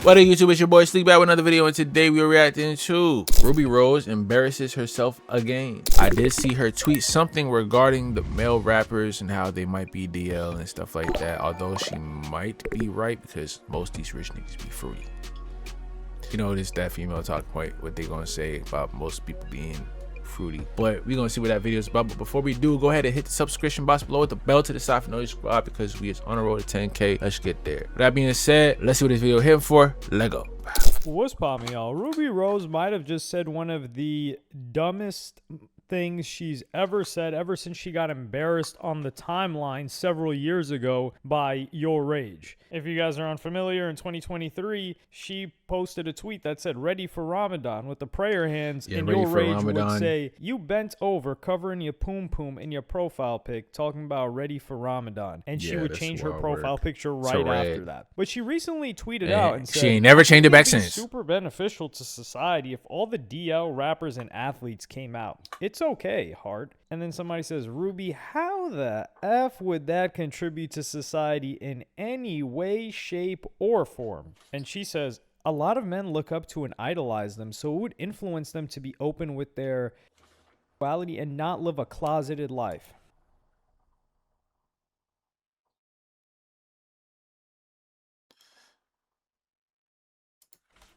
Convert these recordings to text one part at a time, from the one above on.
What up, YouTube? It's your boy Sleep back with another video, and today we are reacting to Ruby Rose embarrasses herself again. I did see her tweet something regarding the male rappers and how they might be DL and stuff like that, although she might be right because most of these rich niggas be fruity. You know, it's that female talk point, what they gonna say about most people being fruity. But we're gonna see what that video is about. But before we do, go ahead and hit the subscription box below with the bell to the side for notification because we is on the road to 10K. Let's get there. With that being said, let's see what this video hitting for. Let go. What's poppin', y'all? Ruby Rose might have just said one of the dumbest things she's ever said ever since she got embarrassed on the timeline several years ago by Your Rage. If you guys are unfamiliar, in 2023, she posted a tweet that said, "Ready for Ramadan," with the prayer hands, and Your Rage would say, "You bent over covering your poom poom in your profile pic, talking about ready for Ramadan." And she would change her profile picture right after that. But she recently tweeted out and said, she ain't never changed it back since. Super beneficial to society if all the DL rappers and athletes came out. It's okay, heart. And then somebody says, "Ruby, how the F would that contribute to society in any way, shape, or form?" And she says, "A lot of men look up to and idolize them, so it would influence them to be open with their sexuality and not live a closeted life."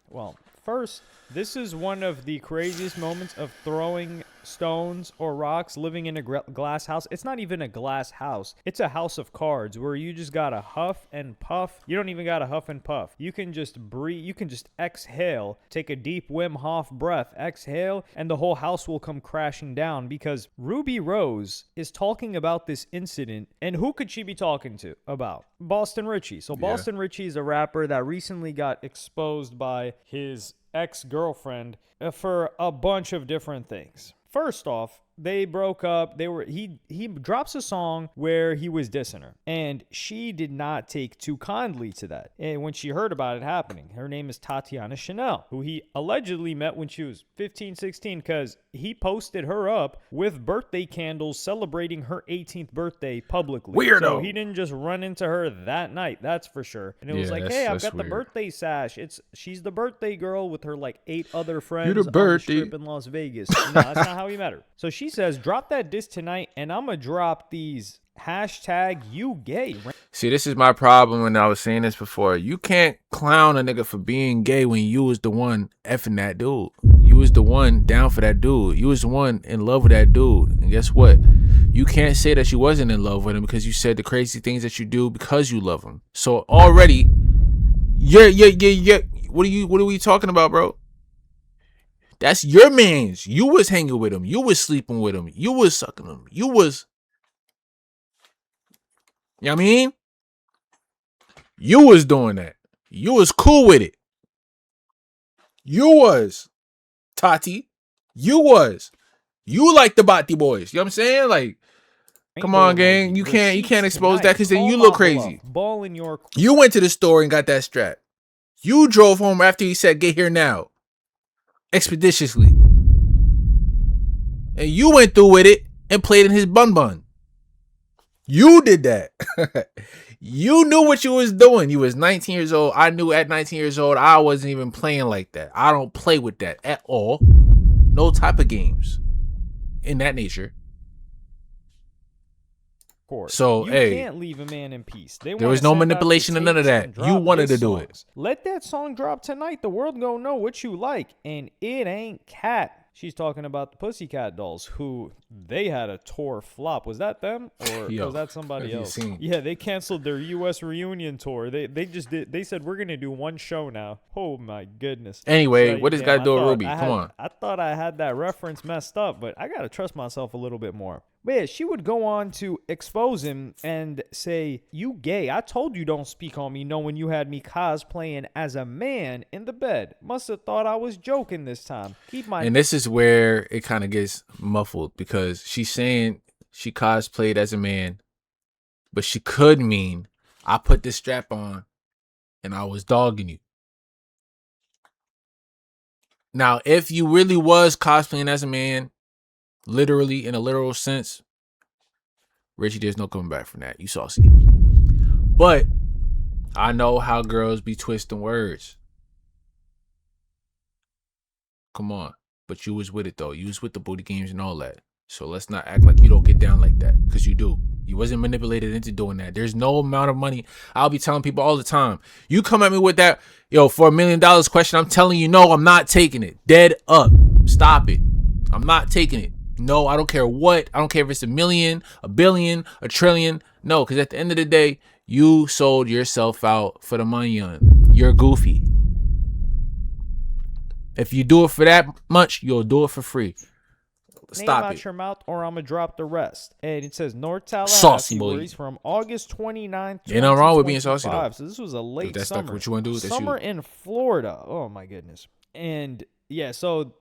Well, first, this is one of the craziest moments of throwing stones or rocks, living in a glass house. It's not even a glass house. It's a house of cards where you just gotta huff and puff. You don't even gotta huff and puff. You can just breathe. You can just exhale, take a deep Wim Hof breath, exhale, and the whole house will come crashing down because Ruby Rose is talking about this incident. And who could she be talking to about? Boston Richie. So Boston Richie is a rapper that recently got exposed by his ex-girlfriend for a bunch of different things. First off, they broke up. He drops a song where he was dissing her, and she did not take too kindly to that. And when she heard about it happening, her name is Tatiana Chanel, who he allegedly met when she was 15, 16, because he posted her up with birthday candles celebrating her 18th birthday publicly. Weirdo. So he didn't just run into her that night, that's for sure. And it was like, "Hey, I've got the birthday sash. She's the birthday girl with her like 8 other friends on the strip in Las Vegas." No, that's not how he met her. So she says, "Drop that diss tonight, and I'm going to drop these hashtag you gay." See, this is my problem when I was saying this before. You can't clown a nigga for being gay when you was the one effing that dude. You was the one down for that dude. You was the one in love with that dude. And guess what? You can't say that you wasn't in love with him because you said the crazy things that you do because you love him. So already, what are we talking about, bro? That's your mans. You was hanging with him. You was sleeping with him. You was sucking him. You was... You know what I mean? You was doing that. You was cool with it. You was. Tati. You was. You like the Bati boys. You know what I'm saying? Like, come on, gang. You can't expose that because then you look crazy. You went to the store and got that strap. You drove home after he said, "Get here now." Expeditiously. And you went through with it and played in his bun bun. You did that. You knew what you was doing. You was 19 years old. I knew at 19 years old I wasn't even playing like that. I don't play with that at all. No type of games in that nature. So, you hey, can't leave a man in peace. There was no manipulation and none of that. You wanted to do it. Let that song drop tonight. The world gonna know what you like, and it ain't cat. She's talking about the Pussycat Dolls, who they had a tour flop. Was that them or was that somebody else? Yeah, they canceled their U.S. reunion tour. They said, "We're gonna do one show now." Oh my goodness. Anyway, what does God do with Ruby? Come on. I thought I had that reference messed up, but I gotta trust myself a little bit more. But yeah, she would go on to expose him and say, "You gay. I told you don't speak on me knowing you had me cosplaying as a man in the bed. Must have thought I was joking this time. Keep my..." And this is where it kind of gets muffled because she's saying she cosplayed as a man, but she could mean I put this strap on and I was dogging you. Now, if you really was cosplaying as a man, literally in a literal sense, Richie, there's no coming back from that. You saucy. But I know how girls be twisting words. Come on. But you was with it though. You was with the booty games and all that. So let's not act like you don't get down like that, because you do. You wasn't manipulated into doing that. There's no amount of money. I'll be telling people all the time. You come at me with that, yo, for $1 million question, I'm telling you, no, I'm not taking it. Dead up. Stop it. I'm not taking it. No, I don't care what. I don't care if it's $1 million, $1 billion, $1 trillion. No, because at the end of the day, you sold yourself out for the money on. You're goofy. If you do it for that much, you'll do it for free. Stop Name out it. your mouth or I'm going to drop the rest. And it says North Saucy Tallahassee, boy. where he's from August 29th, Ain't nothing wrong with being saucy, though. So this was a late That's summer. like what you want to do. That's Summer you. in Florida. Oh, my goodness. And, yeah, so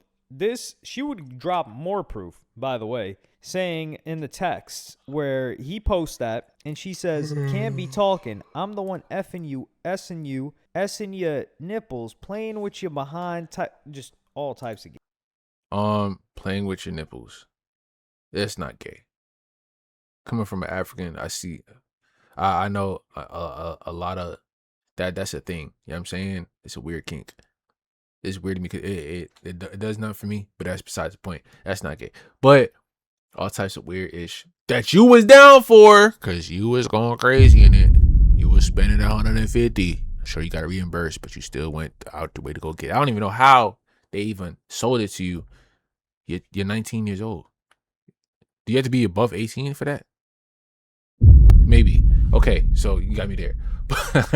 she would drop more proof, by the way, saying in the text where he posts that, and she says, can't be talking. I'm the one effing you, S-ing your nipples, playing with you behind, just all types of Playing with your nipples. That's not gay. Coming from an African, I know a lot of that's a thing. You know what I'm saying? It's a weird kink. It's weird to me because it does nothing for me, but that's besides the point. That's not gay. But all types of weird ish that you was down for, because you was going crazy in it. You was spending 150. Sure, you got to reimburse, but you still went out the way to go get it. I don't even know how they even sold it to you. You're 19 years old. Do you have to be above 18 for that? Maybe. Okay, so you got me there.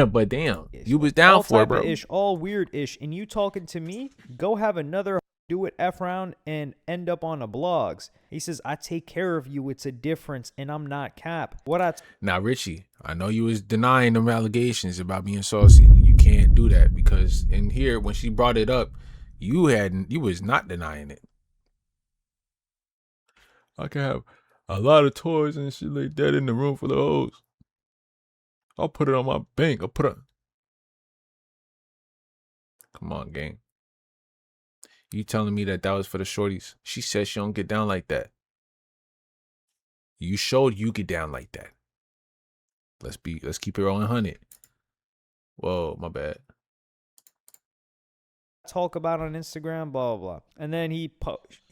But damn, you was down all for it, type bro. of ish, all weird ish, and you talking to me? Go have another do it F round and end up on the blogs. He says, I take care of you. It's a difference, and I'm not cap. Now, Richie, I know you was denying them allegations about being saucy. You can't do that, because in here, when she brought it up, you was not denying it. I can have a lot of toys and shit like that in the room full of hoes. I'll put it on my bank. Come on, gang. You telling me that was for the shorties? She said she don't get down like that. You showed you get down like that. Let's keep it 100. Whoa, my bad. Talk about on Instagram, blah, blah, blah. And then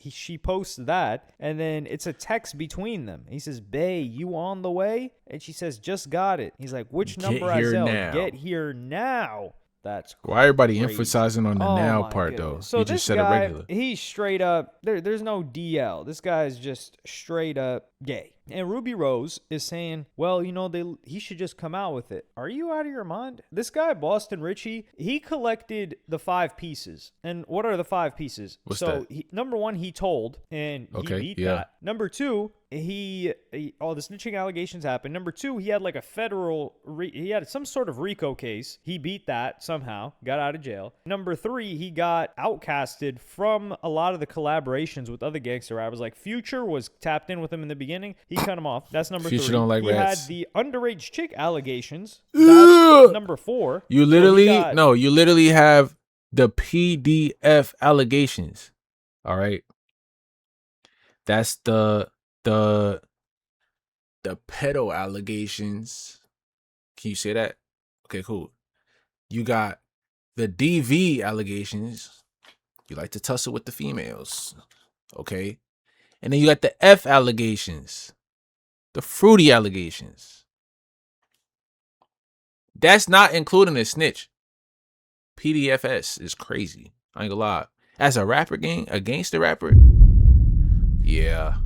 she posts that, and then it's a text between them. He says, Bae, you on the way? And she says, just got it. He's like, which number I here Zell? now. Get here now. That's crazy. Why everybody emphasizing on the now part, goodness. though? So You this just said guy, a regular. He's straight up, there's no DL. This guy's just straight up gay. And Ruby Rose is saying, well, he should just come out with it. Are you out of your mind? This guy, Boston Richie, he collected the 5 pieces. And what are the 5 pieces? What's so that? Number 1, he told, and he beat that. Number 2, all the snitching allegations happened. Number 2, he had like he had some sort of RICO case. He beat that somehow, got out of jail. Number 3, he got outcasted from a lot of the collaborations with other gangster rappers. Like Future was tapped in with him in the beginning. He cut him off. That's number 3. Future don't like he rats. had the underage chick allegations. That's number 4. You literally you literally have the PDF allegations. All right. That's the pedo allegations. Can you say that? Okay, cool. You got the DV allegations. You like to tussle with the females. Okay. And then you got the F allegations. The fruity allegations. That's not including a snitch. PDFS is crazy. I ain't gonna lie. As a rapper a gangster rapper, yeah.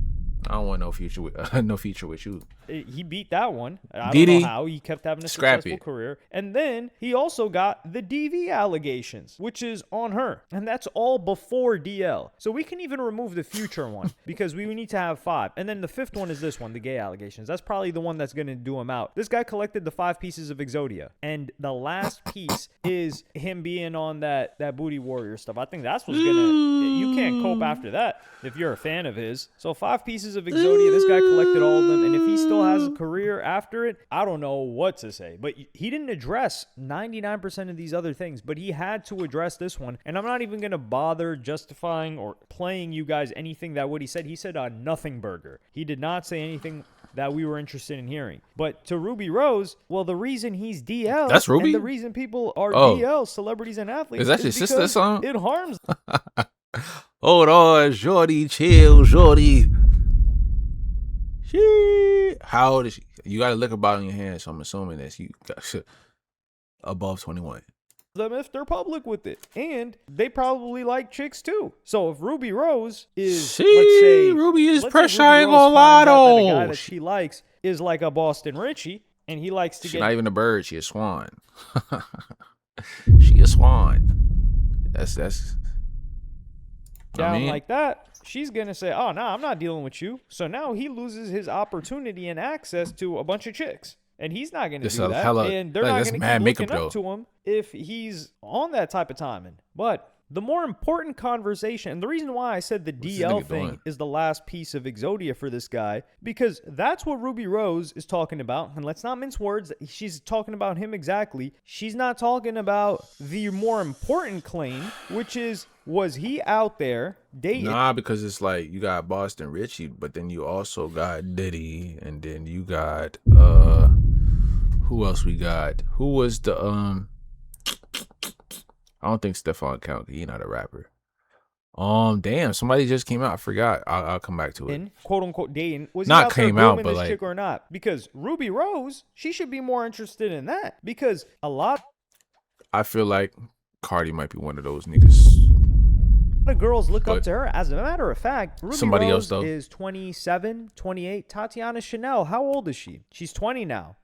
I don't want no future with you. He beat that one. I don't know how. He kept having a successful career. And then he also got the DV allegations, which is on her. And that's all before DL. So we can even remove the Future one because we need to have 5. And then the 5th one is this one, the gay allegations. That's probably the one that's going to do him out. This guy collected the 5 pieces of Exodia. And the last piece is him being on that booty warrior stuff. I think that's what's going to... You can't cope after that if you're a fan of his. So 5 pieces of Exodia. This guy collected all of them. And if he still has a career after it, I don't know what to say. But he didn't address 99% of these other things, but he had to address this one. And I'm not even going to bother justifying or playing you guys anything that what he said. He said a nothing burger. He did not say anything that we were interested in hearing. But to Ruby Rose, well, the reason he's DL, that's Ruby, and the reason people are DL, celebrities and athletes, is that your sister song? It harms Hold on, shorty, chill, shorty. She, how old is she? You got a liquor bottle in your hand, so I'm assuming that you got above 21. Them if they're public with it, and they probably like chicks too. So if Ruby Rose is, let's say Ruby is Ruby pressure. I ain't Rose gonna lie finds out that a guy though. that she likes is like a Boston Richie, and he likes to She's get not even a bird. She a swan. She a swan. That's down I mean, like that, she's gonna say, "Oh no, I'm not dealing with you." So now he loses his opportunity and access to a bunch of chicks. And he's not going to this do a that. hella And they're like not that's going to mad keep makeup looking though. up to him if he's on that type of timing. But the more important conversation, and the reason why I said the What's this DL nigga thing doing? is the last piece of Exodia for this guy, because that's what Ruby Rose is talking about. And let's not mince words. She's talking about him exactly. She's not talking about the more important claim, which is, was he out there dating? Nah, because it's like you got Boston Richie, but then you also got Diddy, and then you got who else we got? Who was the I don't think Stefan count. He not a rapper. Damn, somebody just came out. I forgot. I'll come back to it. In quote unquote dating, was Not he out there came out, grooming but this like- chick or not? Because Ruby Rose, she should be more interested in that, because a lot I feel like Cardi might be one of those niggas. of girls look up But to her. As a matter of fact, Ruby somebody Rose else, though. is 27, 28. Tatiana Chanel, how old is she? She's 20 now.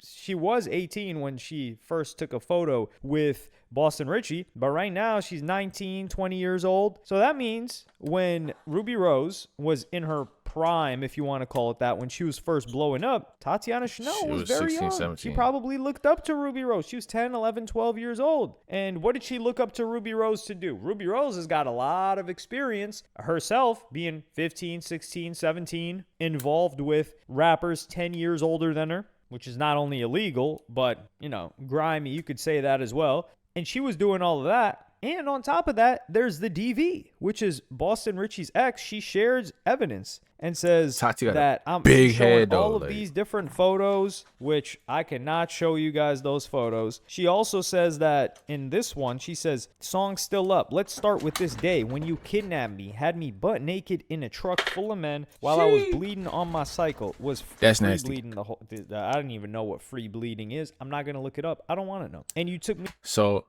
She was 18 when she first took a photo with Boston Richie, but right now she's 19, 20 years old. So that means when Ruby Rose was in her prime, if you want to call it that, when she was first blowing up, Tatiana Chanel She was was very 16, young. 17. She probably looked up to Ruby Rose. She was 10, 11, 12 years old. And what did she look up to Ruby Rose to do? Ruby Rose has got a lot of experience herself, being 15, 16, 17, involved with rappers 10 years older than her, which is not only illegal, but, you know, grimy. You could say that as well. And she was doing all of that. And on top of that, there's the DV, which is Boston Richie's ex. She shares evidence and says Tati got a that I'm big showing head, though, all of like- these different photos, which I cannot show you guys those photos. She also says that in this one, she says, "Song still up. Let's start with this day when you kidnapped me, had me butt naked in a truck full of men while I was bleeding on my cycle. Was That's free nasty. bleeding the whole. I don't even know what free bleeding is. I'm not gonna look it up. I don't want to know. And you took me." So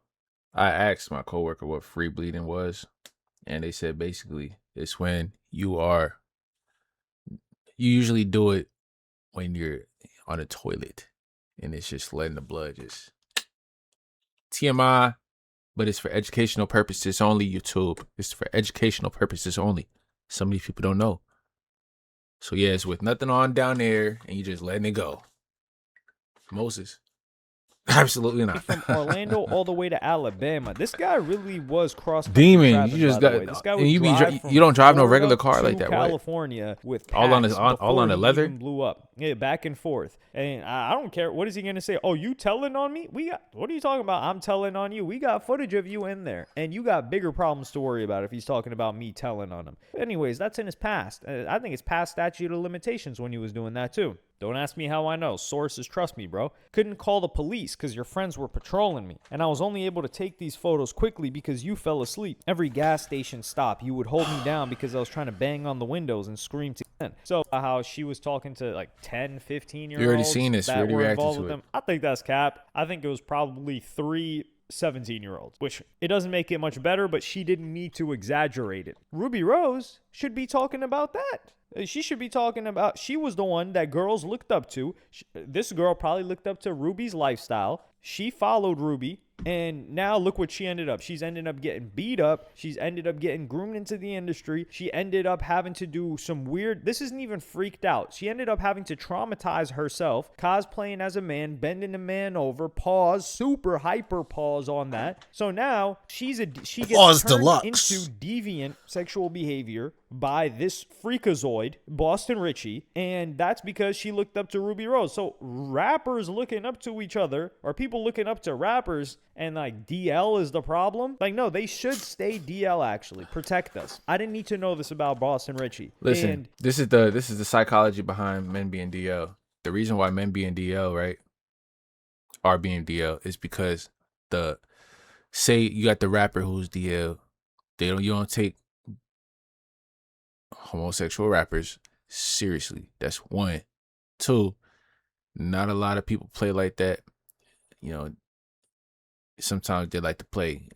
I asked my coworker what free bleeding was, and they said basically it's when you usually do it when you're on a toilet and it's just letting the blood just TMI, but it's for educational purposes only. YouTube, it's for educational purposes only. Some of these people don't know. So yeah, it's with nothing on down there and you just letting it go. Moses. Absolutely not. From Orlando all the way to Alabama. This guy really was cross Demon, you just got- This guy and would you be drive dri- from you don't drive no Florida regular car like to that, right? California with All on the- packs all on the before he leather? even blew up. Yeah, back and forth. And I don't care. What is he gonna say? Oh, you telling on me? What are you talking about? I'm telling on you. We got footage of you in there, and you got bigger problems to worry about if he's talking about me telling on him. Anyways, that's in his past. I think it's past statute of limitations when he was doing that too. Don't ask me how I know. Sources, trust me, bro. Couldn't call the police because your friends were patrolling me. And I was only able to take these photos quickly because you fell asleep. Every gas station stop, you would hold me down because I was trying to bang on the windows and scream to them. So how she was talking to like 10, 15-year-olds. You already seen this. You that already were reacted involved to with it. them. I think that's cap. I think it was probably 3 17-year-olds, which it doesn't make it much better, but she didn't need to exaggerate it. Ruby Rose should be talking about that. She should be talking about, she was the one that girls looked up to. This girl probably looked up to Ruby's lifestyle. She followed Ruby. And now look what she ended up. She's ended up getting beat up. She's ended up getting groomed into the industry. She ended up having to do some weird, this isn't even freaked out. She ended up having to traumatize herself, cosplaying as a man, bending a man over, pause, super hyper pause on that. So now she gets Pause turned deluxe. into deviant sexual behavior by this freakazoid, Boston Richie, and that's because she looked up to Ruby Rose. So rappers looking up to each other, or people looking up to rappers, and like DL is the problem? Like, no, they should stay DL, actually. Protect us. I didn't need to know this about Boston Richie. Listen, And this is the psychology behind men being DL. The reason why men being DL, right, are being DL is because say you got the rapper who's DL, You don't take homosexual rappers seriously. That's one. Two, not a lot of people play like that. You know, sometimes they like to play.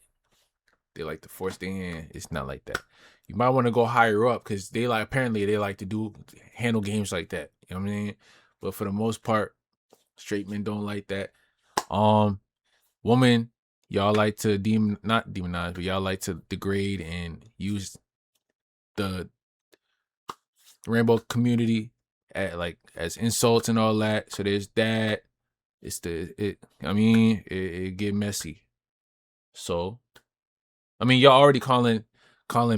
They like to force their hand. It's not like that. You might want to go higher up because apparently they like to handle games like that. You know what I mean? But for the most part, straight men don't like that. Woman, y'all like to not demonize, but y'all like to degrade and use the rainbow community as insults and all that. So there's that. It get messy. So y'all already calling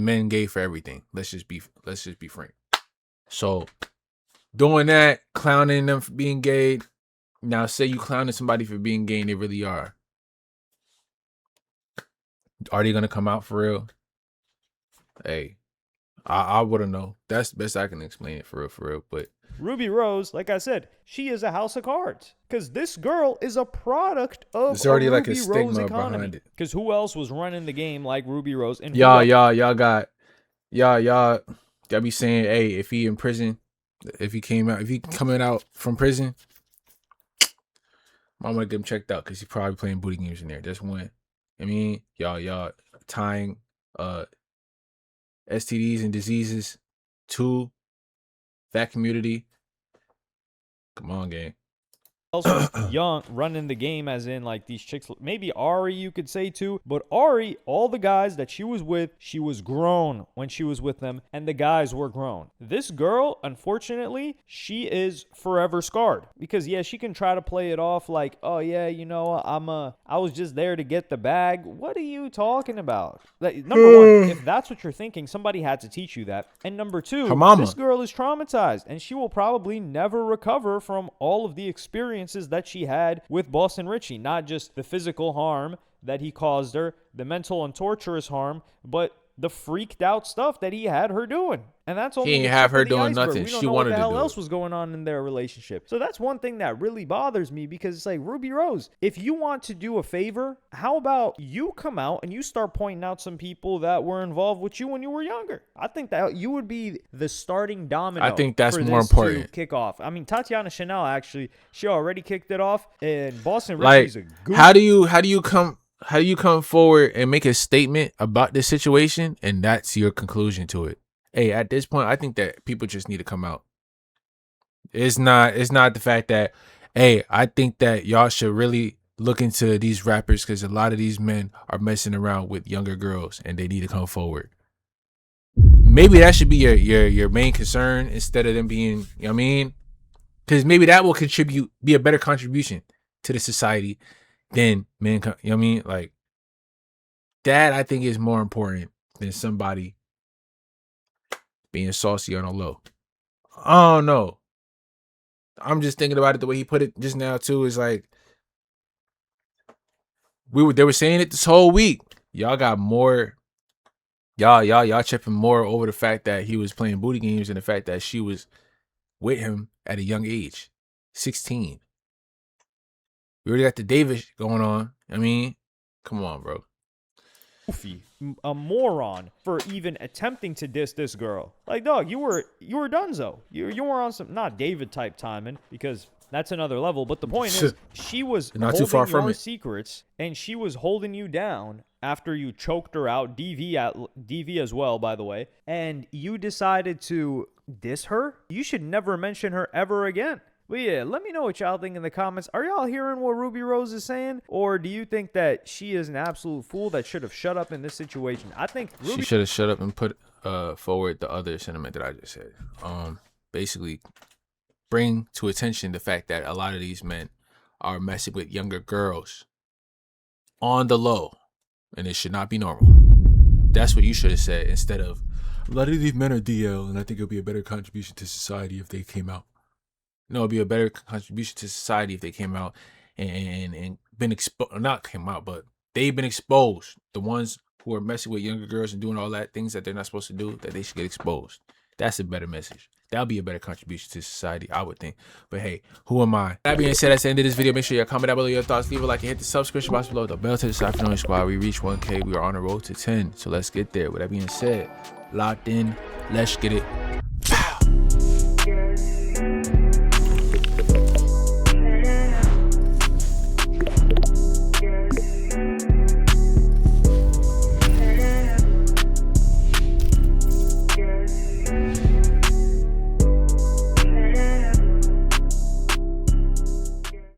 men gay for everything. Let's just be frank. So doing that, clowning them for being gay. Now say you clowning somebody for being gay and they really are. Are they gonna come out for real? Hey, I wouldn't know. That's the best I can explain it for real. But Ruby Rose, like I said, she is a house of cards. Because this girl is a product of there's already a like a Ruby stigma Rose economy. behind it. Because who else was running the game like Ruby Rose? And y'all be saying, hey, if he in prison, if he coming out from prison, I want to get him checked out because he's probably playing booty games in there. That's one. Y'all tying STDs and diseases to that community. Come on, gang. else was young, running the game, as in like these chicks. Maybe Ari, you could say too. But Ari, all the guys that she was with, she was grown when she was with them, and the guys were grown. This girl, unfortunately, she is forever scarred because yeah, she can try to play it off like, oh yeah, I was just there to get the bag. What are you talking about? Like, number one, if that's what you're thinking, somebody had to teach you that. And number two, Her mama. this girl is traumatized, and she will probably never recover from all of the experiences that she had with Boss and Richie. Not just the physical harm that he caused her, the mental and torturous harm, but the freaked out stuff that he had her doing. And that's only He ain't the have tip her of the doing iceberg. nothing. We don't She know what wanted the to hell do else it. was going on in their relationship. So that's one thing that really bothers me, because it's like, Ruby Rose, if you want to do a favor, how about you come out and you start pointing out some people that were involved with you when you were younger? I think that you would be the starting domino. I think that's for more this important. to kick off. I mean, Tatiana Chanel, actually, she already kicked it off, and Boston Like, Richie's a goof. how do you come forward and make a statement about this situation, and that's your conclusion to it? Hey, at this point, I think that people just need to come out. It's not the fact that, hey, I think that y'all should really look into these rappers because a lot of these men are messing around with younger girls and they need to come forward. Maybe that should be your main concern instead of them being, you know what I mean? Because maybe that will be a better contribution to the society than men, you know what I mean? Like, that I think is more important than somebody being saucy on a low. I don't know. I'm just thinking about it the way he put it just now too. Is like they were saying it this whole week. Y'all got more. Y'all tripping more over the fact that he was playing booty games and the fact that she was with him at a young age, 16. We already got the David going on. I mean, come on, bro. Goofy, a moron for even attempting to diss this girl. Like, dog, you were donezo. You were on some not David type timing, because that's another level. But the point is, she was Not holding too far from your it. secrets, and she was holding you down after you choked her out. DV as well, by the way. And you decided to diss her. You should never mention her ever again. But yeah, let me know what y'all think in the comments. Are y'all hearing what Ruby Rose is saying? Or do you think that she is an absolute fool that should have shut up in this situation? I think She should have shut up and put forward the other sentiment that I just said. Basically, bring to attention the fact that a lot of these men are messing with younger girls on the low, and it should not be normal. That's what you should have said instead of, a lot of these men are DL, and I think it'll be a better contribution to society if they came out. No, it'd be a better contribution to society if they came out and been exposed. Not came out, but they've been exposed. The ones who are messing with younger girls and doing all that things that they're not supposed to do, that they should get exposed. That's a better message. That'll be a better contribution to society, I would think. But hey, who am I? That being said, that's the end of this video. Make sure you comment down below your thoughts. Leave a like and hit the subscription box below. The bell to the side for squad. We reach 1K. We are on the road to 10. So let's get there. With that being said, locked in. Let's get it.